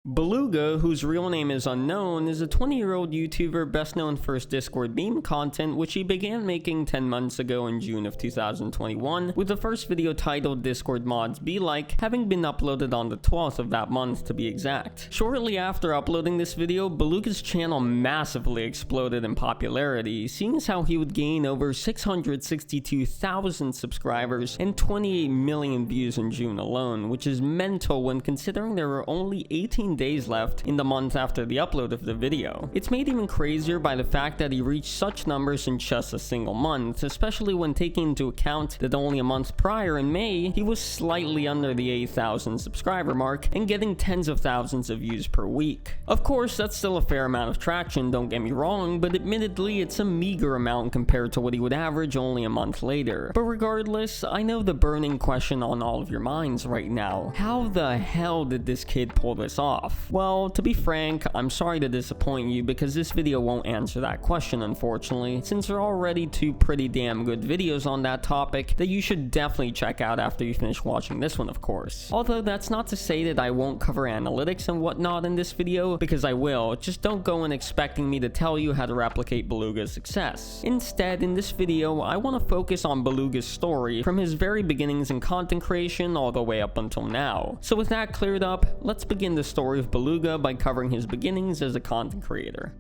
Beluga, whose real name is unknown, is a 20-year-old YouTuber best known for his Discord meme content, which he began making 10 months ago in June of 2021, with the first video titled Discord Mods Be Like having been uploaded on the 12th of that month to be exact. Shortly after uploading this video, Beluga's channel massively exploded in popularity, seeing as how he would gain over 662,000 subscribers and 28 million views in June alone, which is mental when considering there were only 18 days left in the month after the upload of the video. It's made even crazier by the fact that he reached such numbers in just a single month, especially when taking into account that only a month prior in May, he was slightly under the 8,000 subscriber mark and getting tens of thousands of views per week. Of course, that's still a fair amount of traction, don't get me wrong, but admittedly it's a meager amount compared to what he would average only a month later. But regardless, I know the burning question on all of your minds right now: how the hell did this kid pull this off? Well, to be frank, I'm sorry to disappoint you because this video won't answer that question, unfortunately, since there are already two pretty damn good videos on that topic that you should definitely check out after you finish watching this one, of course. Although that's not to say that I won't cover analytics and whatnot in this video, because I will, just don't go in expecting me to tell you how to replicate Beluga's success. Instead, in this video, I want to focus on Beluga's story from his very beginnings in content creation all the way up until now. So with that cleared up, let's begin the story of Beluga by covering his beginnings as a content creator.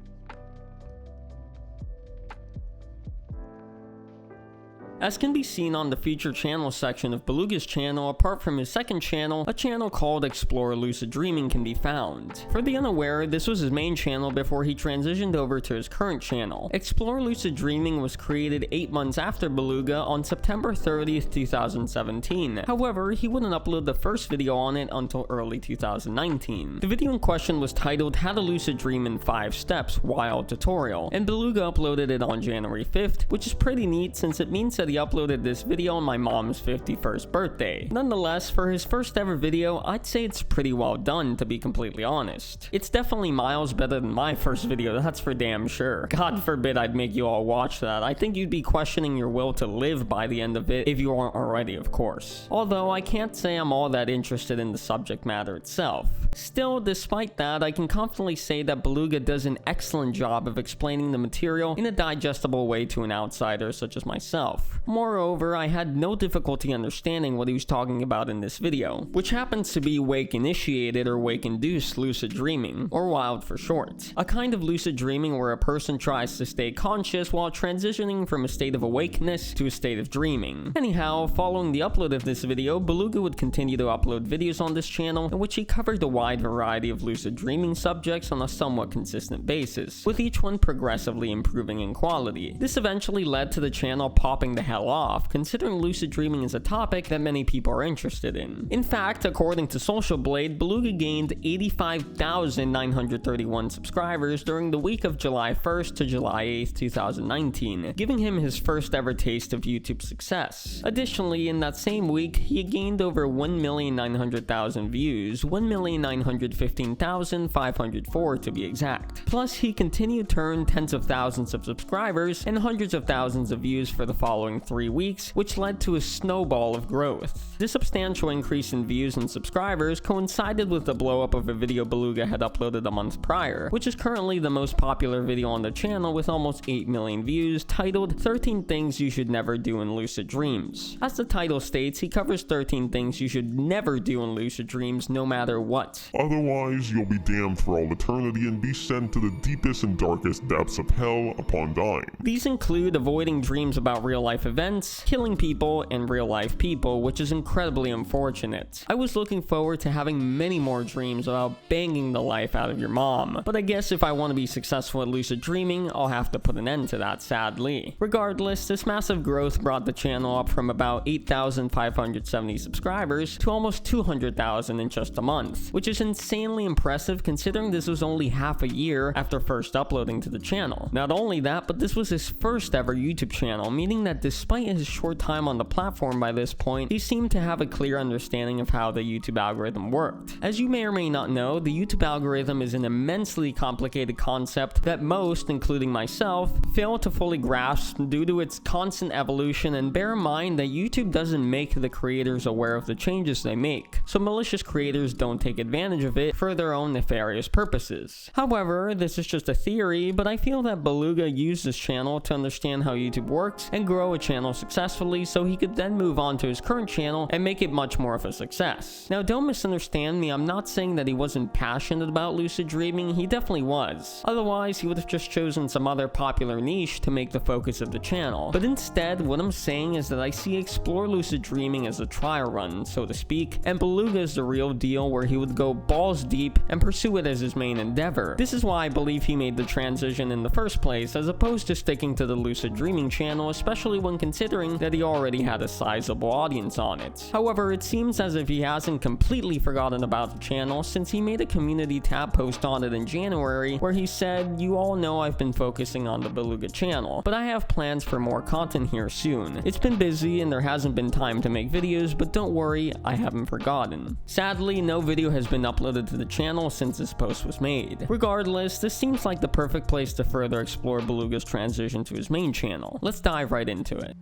As can be seen on the featured channel section of Beluga's channel, apart from his second channel, a channel called Explore Lucid Dreaming can be found. For the unaware, this was his main channel before he transitioned over to his current channel. Explore Lucid Dreaming was created 8 months after Beluga on September 30th, 2017. However, he wouldn't upload the first video on it until early 2019. The video in question was titled How to Lucid Dream in 5 Steps Wild Tutorial, and Beluga uploaded it on January 5th, which is pretty neat since it means that he uploaded this video on my mom's 51st birthday. Nonetheless, for his first ever video, I'd say it's pretty well done, to be completely honest. It's definitely miles better than my first video, that's for damn sure. God forbid I'd make you all watch that. I think you'd be questioning your will to live by the end of it, if you aren't already, of course. Although I can't say I'm all that interested in the subject matter itself. Still, despite that, I can confidently say that Beluga does an excellent job of explaining the material in a digestible way to an outsider such as myself. Moreover, I had no difficulty understanding what he was talking about in this video, which happens to be wake-initiated or wake-induced lucid dreaming, or WILD for short. A kind of lucid dreaming where a person tries to stay conscious while transitioning from a state of awakeness to a state of dreaming. Anyhow, following the upload of this video, Beluga would continue to upload videos on this channel in which he covered a wide variety of lucid dreaming subjects on a somewhat consistent basis, with each one progressively improving in quality. This eventually led to the channel popping the hell off, considering lucid dreaming is a topic that many people are interested in. In fact, according to Social Blade, Beluga gained 85,931 subscribers during the week of July 1st to July 8th, 2019, giving him his first ever taste of YouTube success. Additionally, in that same week, he gained over 1,900,000 views, 1,915,504 to be exact. Plus, he continued to earn tens of thousands of subscribers and hundreds of thousands of views for the following 3 weeks, which led to a snowball of growth. This substantial increase in views and subscribers coincided with the blow up of a video Beluga had uploaded a month prior, which is currently the most popular video on the channel with almost 8 million views, titled 13 Things You Should Never Do in Lucid Dreams. As the title states, he covers 13 things you should never do in lucid dreams no matter what. Otherwise, you'll be damned for all eternity and be sent to the deepest and darkest depths of hell upon dying. These include avoiding dreams about real-life events, killing people, and real-life people, which is incredibly unfortunate. I was looking forward to having many more dreams about banging the life out of your mom, but I guess if I want to be successful at lucid dreaming, I'll have to put an end to that, sadly. Regardless, this massive growth brought the channel up from about 8,570 subscribers to almost 200,000 in just a month, which is insanely impressive considering this was only half a year after first uploading to the channel. Not only that, but this was his first ever YouTube channel, meaning that this despite his short time on the platform by this point, he seemed to have a clear understanding of how the YouTube algorithm worked. As you may or may not know, the YouTube algorithm is an immensely complicated concept that most, including myself, fail to fully grasp due to its constant evolution, and bear in mind that YouTube doesn't make the creators aware of the changes they make, so malicious creators don't take advantage of it for their own nefarious purposes. However, this is just a theory, but I feel that Beluga used this channel to understand how YouTube works and grow a channel successfully so he could then move on to his current channel and make it much more of a success. Now, don't misunderstand me, I'm not saying that he wasn't passionate about lucid dreaming, he definitely was. Otherwise, he would have just chosen some other popular niche to make the focus of the channel. But instead, what I'm saying is that I see Explore Lucid Dreaming as a trial run, so to speak, and Beluga is the real deal where he would go balls deep and pursue it as his main endeavor. This is why I believe he made the transition in the first place, as opposed to sticking to the lucid dreaming channel, especially when considering that he already had a sizable audience on it. However, it seems as if he hasn't completely forgotten about the channel, since he made a community tab post on it in January where he said, "You all know I've been focusing on the Beluga channel, but I have plans for more content here soon. It's been busy and there hasn't been time to make videos, but don't worry, I haven't forgotten." Sadly, no video has been uploaded to the channel since this post was made. Regardless, this seems like the perfect place to further explore Beluga's transition to his main channel. Let's dive right into it.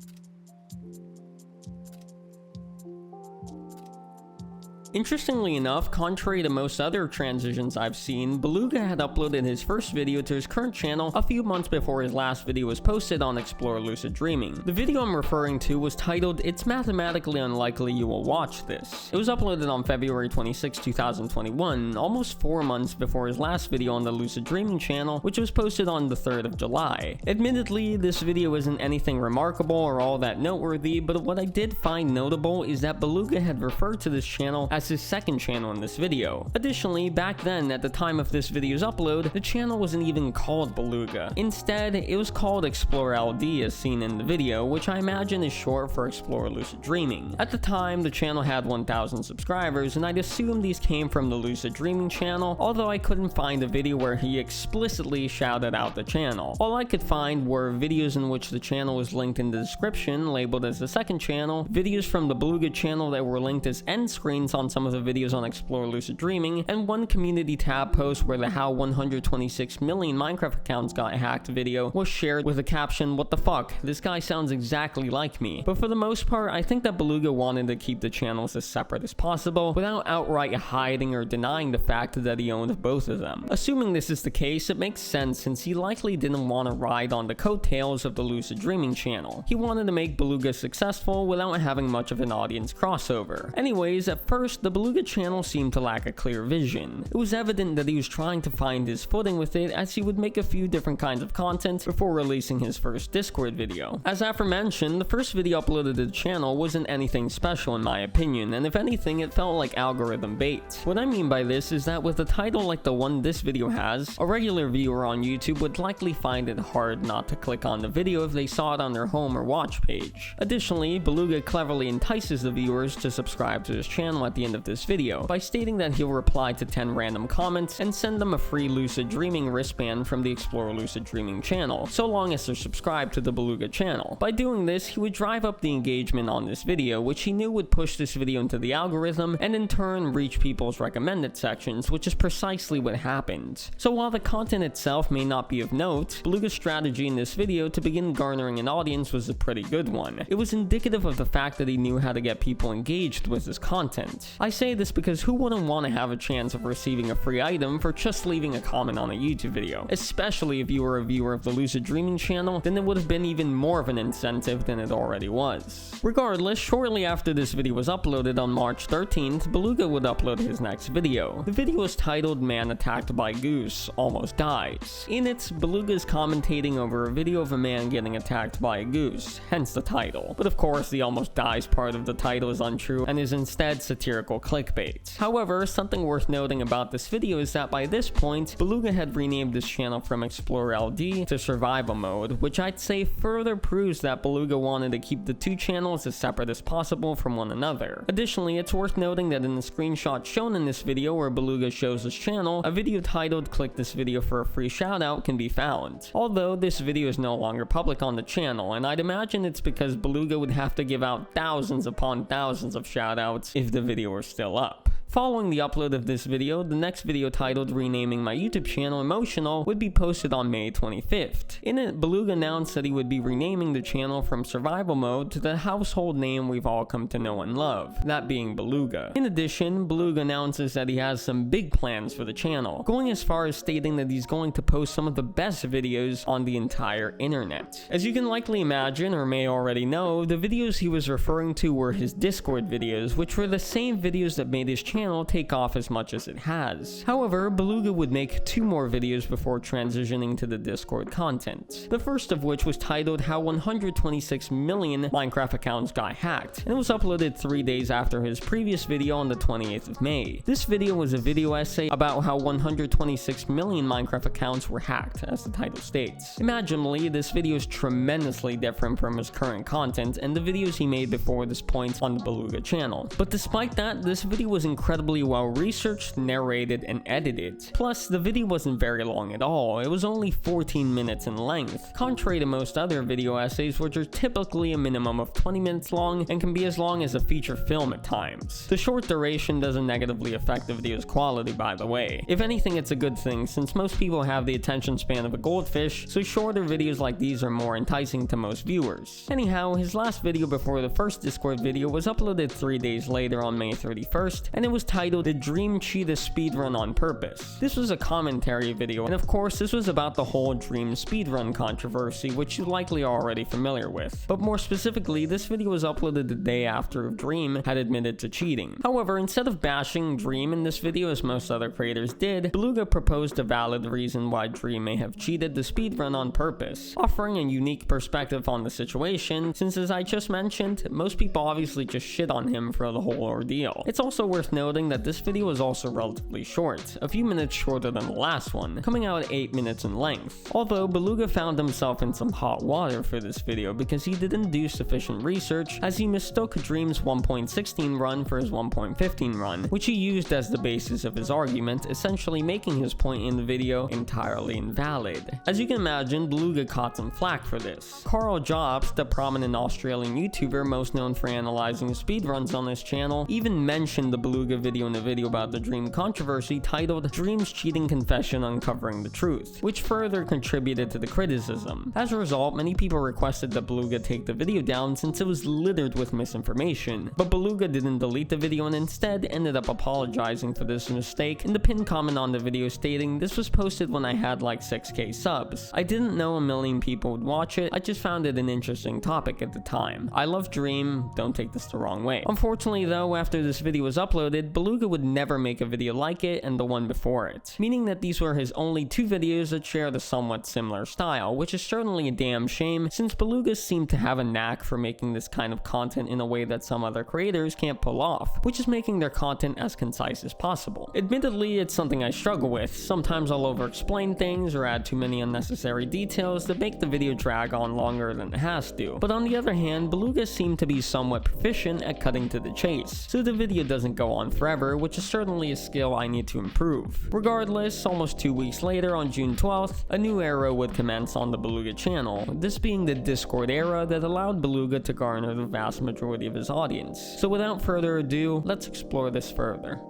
Interestingly enough, contrary to most other transitions I've seen, Beluga had uploaded his first video to his current channel a few months before his last video was posted on Explore Lucid Dreaming. The video I'm referring to was titled, "It's Mathematically Unlikely You Will Watch This." It was uploaded on February 26, 2021, almost 4 months before his last video on the Lucid Dreaming channel, which was posted on the 3rd of July. Admittedly, this video isn't anything remarkable or all that noteworthy, but what I did find notable is that Beluga had referred to this channel as his second channel in this video. Additionally, back then, at the time of this video's upload, the channel wasn't even called Beluga. Instead, it was called Explore LD as seen in the video, which I imagine is short for Explore Lucid Dreaming. At the time, the channel had 1,000 subscribers, and I'd assume these came from the Lucid Dreaming channel, although I couldn't find a video where he explicitly shouted out the channel. All I could find were videos in which the channel was linked in the description, labeled as the second channel, videos from the Beluga channel that were linked as end screens on some of the videos on Explore Lucid Dreaming, and one community tab post where the how 126 million Minecraft accounts got hacked video was shared with a caption, "What the fuck, this guy sounds exactly like me." But for the most part, I think that Beluga wanted to keep the channels as separate as possible without outright hiding or denying the fact that he owned both of them. Assuming this is the case, it makes sense since he likely didn't want to ride on the coattails of the Lucid Dreaming channel. He wanted to make Beluga successful without having much of an audience crossover. Anyways, at first, the Beluga channel seemed to lack a clear vision. It was evident that he was trying to find his footing with it, as he would make a few different kinds of content before releasing his first Discord video. As aforementioned, the first video uploaded to the channel wasn't anything special in my opinion, and if anything, it felt like algorithm bait. What I mean by this is that with a title like the one this video has, a regular viewer on YouTube would likely find it hard not to click on the video if they saw it on their home or watch page. Additionally, Beluga cleverly entices the viewers to subscribe to his channel at the end of this video by stating that he'll reply to 10 random comments and send them a free Lucid Dreaming wristband from the Explore Lucid Dreaming channel, so long as they're subscribed to the Beluga channel. By doing this, he would drive up the engagement on this video, which he knew would push this video into the algorithm and in turn reach people's recommended sections, which is precisely what happened. So while the content itself may not be of note, Beluga's strategy in this video to begin garnering an audience was a pretty good one. It was indicative of the fact that he knew how to get people engaged with his content. I say this because who wouldn't want to have a chance of receiving a free item for just leaving a comment on a YouTube video? Especially if you were a viewer of the Lucid Dreaming channel, then it would have been even more of an incentive than it already was. Regardless, shortly after this video was uploaded on March 13th, Beluga would upload his next video. The video was titled "Man Attacked by Goose Almost Dies." In it, Beluga is commentating over a video of a man getting attacked by a goose, hence the title. But of course, the almost dies part of the title is untrue and is instead satirical satirical clickbait. However, something worth noting about this video is that by this point, Beluga had renamed his channel from Explore LD to Survival Mode, which I'd say further proves that Beluga wanted to keep the two channels as separate as possible from one another. Additionally, it's worth noting that in the screenshot shown in this video where Beluga shows his channel, a video titled "Click this video for a free shoutout" can be found. Although this video is no longer public on the channel, and I'd imagine it's because Beluga would have to give out thousands upon thousands of shoutouts if the video were still up. Following the upload of this video, the next video titled "Renaming My YouTube Channel Emotional" would be posted on May 25th. In it, Beluga announced that he would be renaming the channel from Survival Mode to the household name we've all come to know and love, that being Beluga. In addition, Beluga announces that he has some big plans for the channel, going as far as stating that he's going to post some of the best videos on the entire internet. As you can likely imagine, or may already know, the videos he was referring to were his Discord videos, which were the same videos that made his channel take off as much as it has. However, Beluga would make 2 more videos before transitioning to the Discord content. The first of which was titled "How 126 million Minecraft accounts got hacked," and it was uploaded 3 days after his previous video on the 28th of May. This video was a video essay about how 126 million Minecraft accounts were hacked, as the title states. Imaginably, this video is tremendously different from his current content and the videos he made before this point on the Beluga channel. But despite that, this video was incredibly well researched, narrated, and edited. Plus, the video wasn't very long at all. It was only 14 minutes in length, contrary to most other video essays which are typically a minimum of 20 minutes long and can be as long as a feature film at times. The short duration doesn't negatively affect the video's quality, by the way. If anything, it's a good thing since most people have the attention span of a goldfish, so shorter videos like these are more enticing to most viewers. Anyhow, his last video before the first Discord video was uploaded 3 days later on May 31st, and it was titled "The Dream Cheetah Speedrun on Purpose." This was a commentary video, and of course this was about the whole Dream speedrun controversy, which you're likely already familiar with. But more specifically, this video was uploaded the day after Dream had admitted to cheating. However, instead of bashing Dream in this video as most other creators did, Beluga proposed a valid reason why Dream may have cheated the speedrun on purpose, offering a unique perspective on the situation, since as I just mentioned, most people obviously just shit on him for the whole ordeal. It's also worth noting that this video was also relatively short, a few minutes shorter than the last one, coming out at 8 minutes in length. Although Beluga found himself in some hot water for this video because he didn't do sufficient research, as he mistook Dream's 1.16 run for his 1.15 run, which he used as the basis of his argument, essentially making his point in the video entirely invalid. As you can imagine, Beluga caught some flack for this. Carl Jobs, the prominent Australian YouTuber most known for analyzing speedruns on his channel, even mentioned the Beluga video in a video about the Dream controversy titled "Dream's Cheating Confession Uncovering the Truth," which further contributed to the criticism. As a result, many people requested that Beluga take the video down since it was littered with misinformation, but Beluga didn't delete the video and instead ended up apologizing for this mistake in the pinned comment on the video, stating, "This was posted when I had like 6k subs. I didn't know a million people would watch it, I just found it an interesting topic at the time. I love Dream, don't take this the wrong way." Unfortunately though, after this video was uploaded, Beluga would never make a video like it and the one before it, meaning that these were his only 2 videos that share the somewhat similar style, which is certainly a damn shame since Beluga seemed to have a knack for making this kind of content in a way that some other creators can't pull off, which is making their content as concise as possible. Admittedly, it's something I struggle with. Sometimes I'll over-explain things or add too many unnecessary details that make the video drag on longer than it has to, but on the other hand, Beluga seemed to be somewhat proficient at cutting to the chase, so the video doesn't go on forever, which is certainly a skill I need to improve. Regardless, almost 2 weeks later on June 12th, a new era would commence on the Beluga channel, this being the Discord era that allowed Beluga to garner the vast majority of his audience. So without further ado, let's explore this further.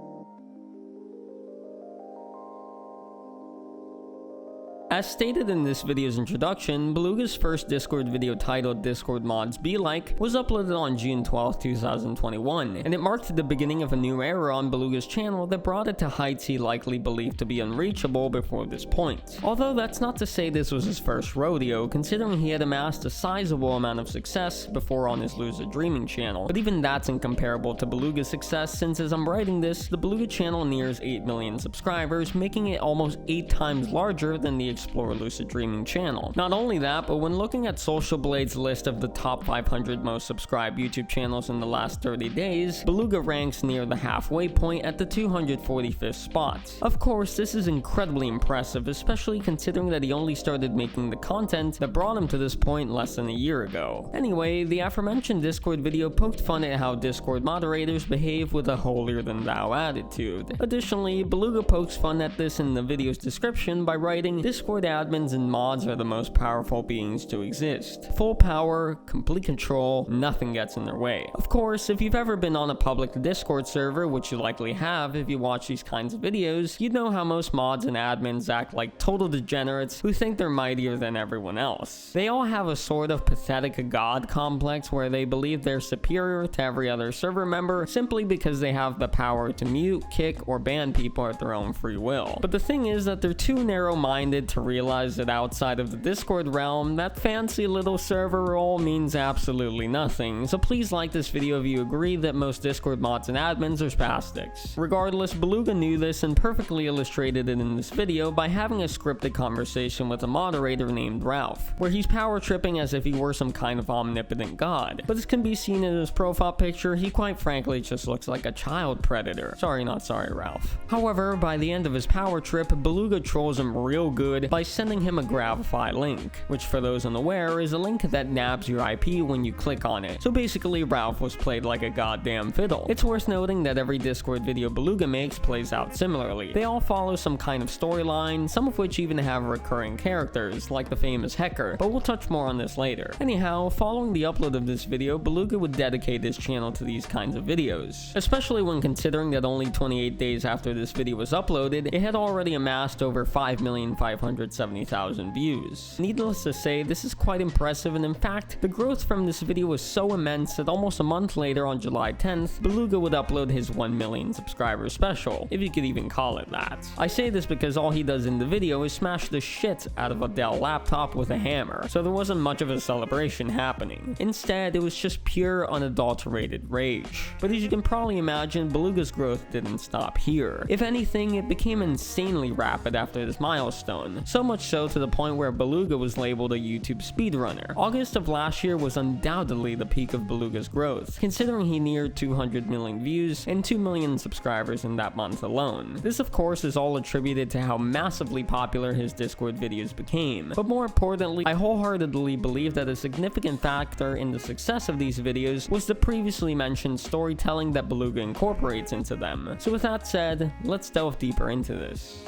As stated in this video's introduction, Beluga's first Discord video titled "Discord Mods Be Like" was uploaded on June 12, 2021, and it marked the beginning of a new era on Beluga's channel that brought it to heights he likely believed to be unreachable before this point. Although that's not to say this was his first rodeo, considering he had amassed a sizable amount of success before on his Lucid Dreaming channel, but even that's incomparable to Beluga's success since as I'm writing this, the Beluga channel nears 8 million subscribers, making it almost 8 times larger than the Explore Lucid Dreaming channel. Not only that, but when looking at Social Blade's list of the top 500 most subscribed YouTube channels in the last 30 days, Beluga ranks near the halfway point at the 245th spot. Of course, this is incredibly impressive, especially considering that he only started making the content that brought him to this point less than a year ago. Anyway, the aforementioned Discord video poked fun at how Discord moderators behave with a holier-than-thou attitude. Additionally, Beluga pokes fun at this in the video's description by writing, "Discord admins and mods are the most powerful beings to exist. Full power, complete control, nothing gets in their way." Of course, if you've ever been on a public Discord server, which you likely have if you watch these kinds of videos, you'd know how most mods and admins act like total degenerates who think they're mightier than everyone else. They all have a sort of pathetic god complex where they believe they're superior to every other server member simply because they have the power to mute, kick, or ban people at their own free will. But the thing is that they're too narrow-minded to realize that outside of the Discord realm, that fancy little server role means absolutely nothing, so please like this video if you agree that most Discord mods and admins are spastics. Regardless, Beluga knew this and perfectly illustrated it in this video by having a scripted conversation with a moderator named Ralph, where he's power tripping as if he were some kind of omnipotent god. But as can be seen in his profile picture, he quite frankly just looks like a child predator. Sorry, not sorry, Ralph. However, by the end of his power trip, Beluga trolls him real good by sending him a Gravify link, which for those unaware is a link that nabs your IP when you click on it. So basically, Ralph was played like a goddamn fiddle. It's worth noting that every Discord video Beluga makes plays out similarly. They all follow some kind of storyline, some of which even have recurring characters, like the famous Hecker, but we'll touch more on this later. Anyhow, following the upload of this video, Beluga would dedicate his channel to these kinds of videos, especially when considering that only 28 days after this video was uploaded, it had already amassed over 5,570,000 views. Needless to say, this is quite impressive, and in fact, the growth from this video was so immense that almost a month later, on July 10th, Beluga would upload his 1 million subscriber special, if you could even call it that. I say this because all he does in the video is smash the shit out of a Dell laptop with a hammer, so there wasn't much of a celebration happening. Instead, it was just pure unadulterated rage. But as you can probably imagine, Beluga's growth didn't stop here. If anything, it became insanely rapid after this milestone, so much so to the point where Beluga was labeled a YouTube speedrunner. August of last year was undoubtedly the peak of Beluga's growth, considering he neared 200 million views and 2 million subscribers in that month alone. This of course is all attributed to how massively popular his Discord videos became, but more importantly, I wholeheartedly believe that a significant factor in the success of these videos was the previously mentioned storytelling that Beluga incorporates into them. So with that said, let's delve deeper into this.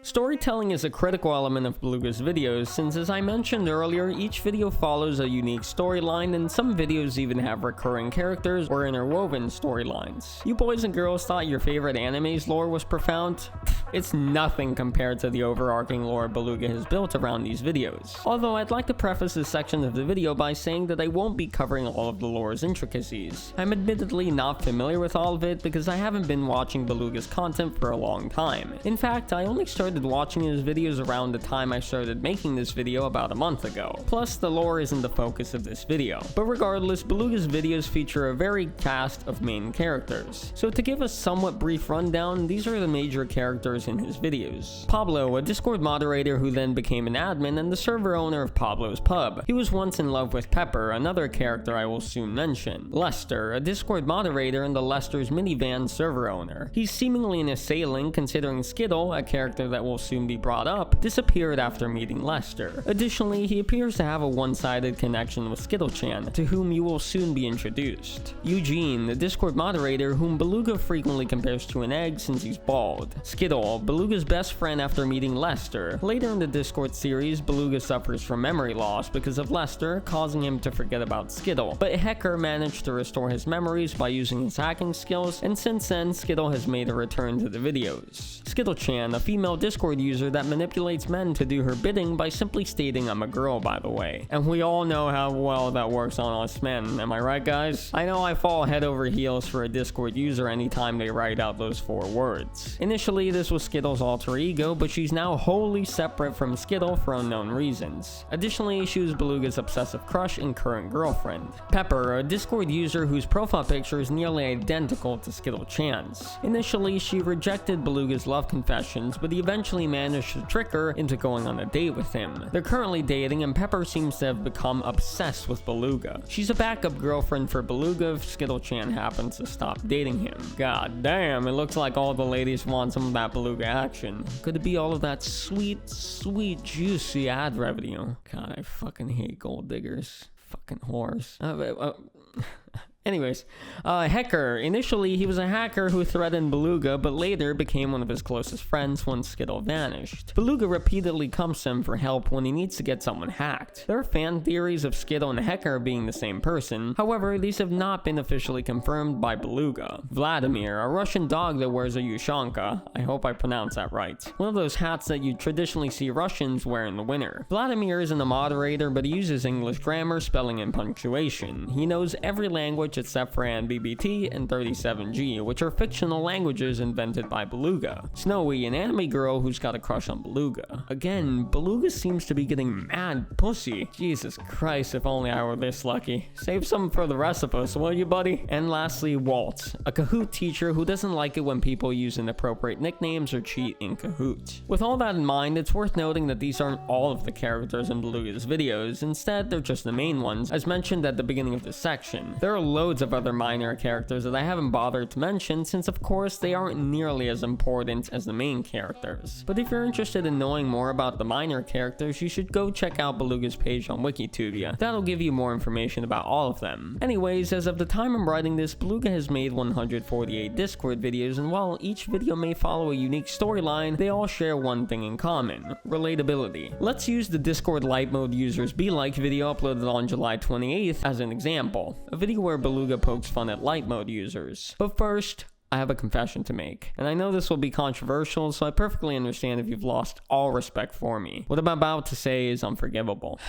Storytelling is a critical element of Beluga's videos since, as I mentioned earlier, each video follows a unique storyline and some videos even have recurring characters or interwoven storylines. You boys and girls thought your favorite anime's lore was profound? It's nothing compared to the overarching lore Beluga has built around these videos. Although I'd like to preface this section of the video by saying that I won't be covering all of the lore's intricacies. I'm admittedly not familiar with all of it because I haven't been watching Beluga's content for a long time. In fact, I only started watching his videos around the time I started making this video about a month ago. Plus, the lore isn't the focus of this video. But regardless, Beluga's videos feature a varied cast of main characters. So to give a somewhat brief rundown, these are the major characters in his videos. Pablo, a Discord moderator who then became an admin and the server owner of Pablo's Pub. He was once in love with Pepper, another character I will soon mention. Lester, a Discord moderator and the Lester's Minivan server owner. He's seemingly an assailing considering Skittle, a character that will soon be brought up, disappeared after meeting Lester. Additionally, he appears to have a one-sided connection with Skittle-chan, to whom you will soon be introduced. Eugene, the Discord moderator whom Beluga frequently compares to an egg since he's bald. Skittle, Beluga's best friend after meeting Lester. Later in the Discord series, Beluga suffers from memory loss because of Lester, causing him to forget about Skittle. But Hecker managed to restore his memories by using his hacking skills, and since then, Skittle has made a return to the videos. Skittle-chan, a female Discord Discord user that manipulates men to do her bidding by simply stating "I'm a girl, by the way." And we all know how well that works on us men, am I right, guys? I know I fall head over heels for a Discord user anytime they write out those 4 words. Initially, this was Skittle's alter ego, but she's now wholly separate from Skittle for unknown reasons. Additionally, she was Beluga's obsessive crush and current girlfriend. Pepper, a Discord user whose profile picture is nearly identical to Skittle Chan's. Initially, she rejected Beluga's love confessions, but he eventually managed to trick her into going on a date with him. They're currently dating, and Pepper seems to have become obsessed with Beluga. She's a backup girlfriend for Beluga if Skittle Chan happens to stop dating him. God damn, it looks like all the ladies want some of that Beluga action. Could it be all of that sweet, juicy ad revenue? God, I fucking hate gold diggers. Fucking whores. Anyways, Hecker. Initially, he was a hacker who threatened Beluga, but later became one of his closest friends when Skittle vanished. Beluga repeatedly comes to him for help when he needs to get someone hacked. There are fan theories of Skittle and Hecker being the same person, however, these have not been officially confirmed by Beluga. Vladimir, a Russian dog that wears a Yushanka, I hope I pronounced that right, one of those hats that you traditionally see Russians wear in the winter. Vladimir isn't a moderator, but he uses English grammar, spelling, and punctuation. He knows every language except for NBBT and 37G, which are fictional languages invented by Beluga. Snowy, an anime girl who's got a crush on Beluga. Again, Beluga seems to be getting mad pussy. Jesus Christ, if only I were this lucky. Save some for the rest of us, will you, buddy? And lastly, Walt, a Kahoot teacher who doesn't like it when people use inappropriate nicknames or cheat in Kahoot. With all that in mind, it's worth noting that these aren't all of the characters in Beluga's videos. Instead, they're just the main ones, as mentioned at the beginning of this section. There are loads of other minor characters that I haven't bothered to mention since of course they aren't nearly as important as the main characters. But if you're interested in knowing more about the minor characters, you should go check out Beluga's page on Wikitubia. That'll give you more information about all of them. Anyways, as of the time I'm writing this, Beluga has made 148 Discord videos, and while each video may follow a unique storyline, they all share one thing in common: relatability. Let's use the Discord light mode users Be Like video uploaded on July 28th as an example. A video where Beluga pokes fun at light mode users. But first, I have a confession to make, and I know this will be controversial, so I perfectly understand if you've lost all respect for me. What I'm about to say is unforgivable.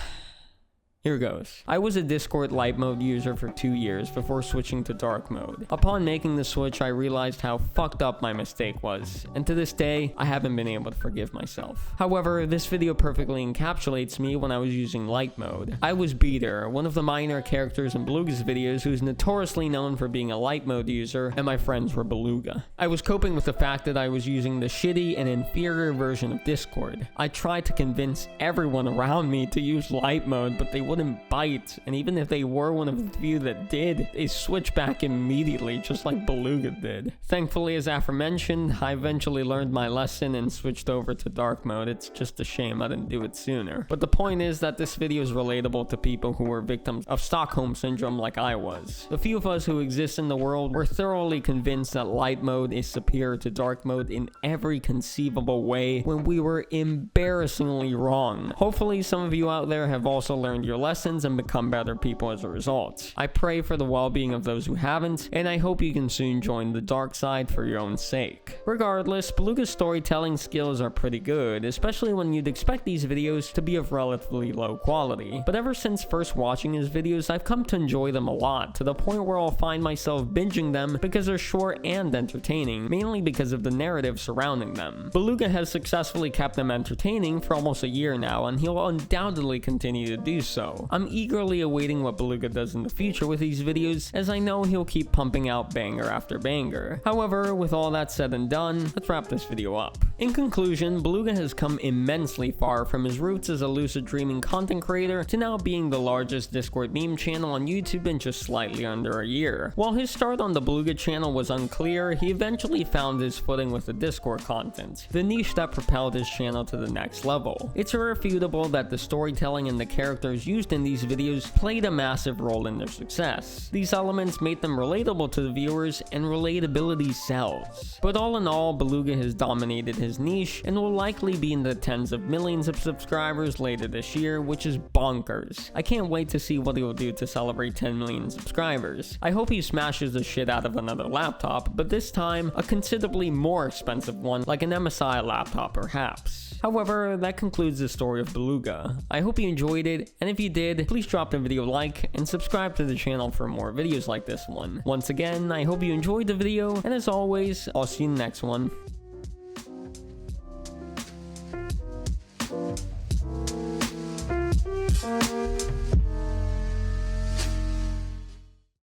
Here goes. I was a Discord light mode user for 2 years before switching to dark mode. Upon making the switch, I realized how fucked up my mistake was, and to this day, I haven't been able to forgive myself. However, this video perfectly encapsulates me when I was using light mode. I was Beater, one of the minor characters in Beluga's videos who's notoriously known for being a light mode user, and my friends were Beluga. I was coping with the fact that I was using the shitty and inferior version of Discord. I tried to convince everyone around me to use light mode, but they wouldn't bite, and even if they were one of the few that did, they switched back immediately, just like Beluga did. Thankfully, as aforementioned, I eventually learned my lesson and switched over to dark mode. It's just a shame I didn't do it sooner. But the point is that this video is relatable to people who were victims of Stockholm Syndrome like I was. The few of us who exist in the world were thoroughly convinced that light mode is superior to dark mode in every conceivable way when we were embarrassingly wrong. Hopefully, some of you out there have also learned your lessons and become better people as a result. I pray for the well-being of those who haven't, and I hope you can soon join the dark side for your own sake. Regardless, Beluga's storytelling skills are pretty good, especially when you'd expect these videos to be of relatively low quality. But ever since first watching his videos, I've come to enjoy them a lot, to the point where I'll find myself binging them because they're short and entertaining, mainly because of the narrative surrounding them. Beluga has successfully kept them entertaining for almost a year now, and he'll undoubtedly continue to do so. I'm eagerly awaiting what Beluga does in the future with these videos, as I know he'll keep pumping out banger after banger. However, with all that said and done, let's wrap this video up. In conclusion, Beluga has come immensely far from his roots as a lucid dreaming content creator to now being the largest Discord meme channel on YouTube in just slightly under a year. While his start on the Beluga channel was unclear, he eventually found his footing with the Discord content, the niche that propelled his channel to the next level. It's irrefutable that the storytelling and the characters used in these videos played a massive role in their success. These elements made them relatable to the viewers, and relatability sells. But all in all, Beluga has dominated his his niche and will likely be in the tens of millions of subscribers later this year, which is bonkers. I can't wait to see what he will do to celebrate 10 million subscribers. I hope he smashes the shit out of another laptop, but this time a considerably more expensive one like an MSI laptop perhaps. However, that concludes the story of Beluga. I hope you enjoyed it, and if you did, please drop the video a like and subscribe to the channel for more videos like this one. Once again, I hope you enjoyed the video, and as always, I'll see you in the next one.